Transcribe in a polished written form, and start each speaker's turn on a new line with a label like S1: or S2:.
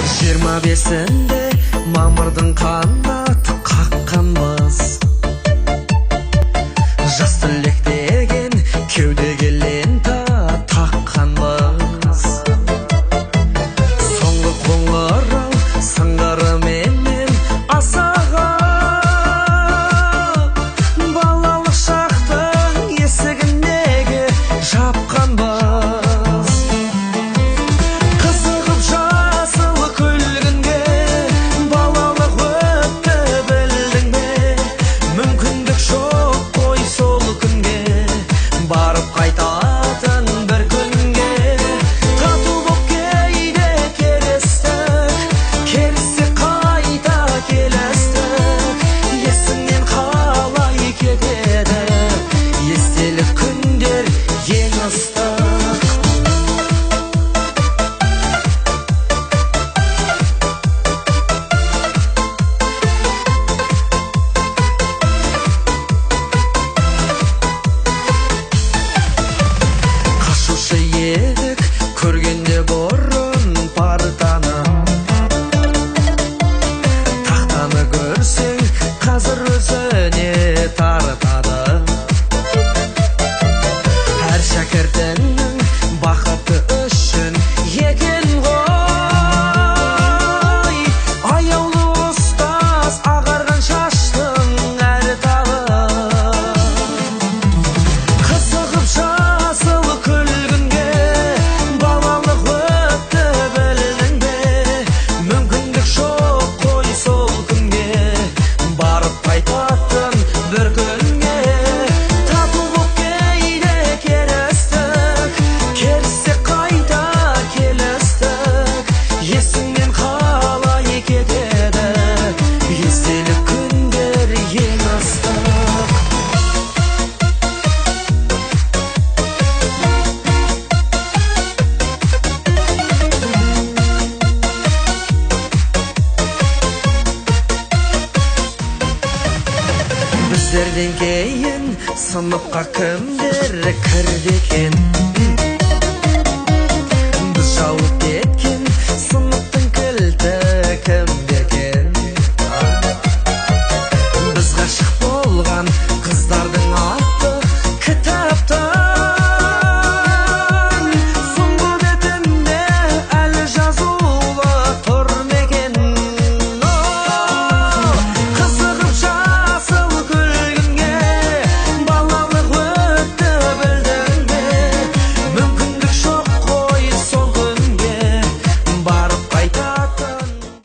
S1: 25-інде мамырдың қанаты қаққанбыз. Жас түлек деген кеудеге лента таққанбыз. Соңғы қоңырау сыңғырыменен асаған, балалық шақтың есігіндегі жапқанбыз. Қызығып жасыл күлгінге балалық өтті білдің бе? Мүмкіндік жоқ қой сол күнге, барып қайтатын бір күнге. Тату боп кейде керістік, керісіп қайта келістік. Есіңнен қалай кетеді естелік күндер ең ыстық. Қашушы едік көргенде бұрын партаны, тақтаны көрсең қазір өзіне тартады. Әр шәкіртіңнің бақыты үшін екен ғой, аяулы ұстаз ағарған шаштың әр тағы. Қызығып жасыл күлгінге балалық өтті білдің бе? Мүмкіндік жоқ қой сол күнге, барып қайтатын бір күнге. Тату боп кейде керістік, керісіп қайта келістік. Есіңнен қалай кетеді естелік күндер ең ыстық. Біздерден кейін сыныпқа кімдер кірді екен?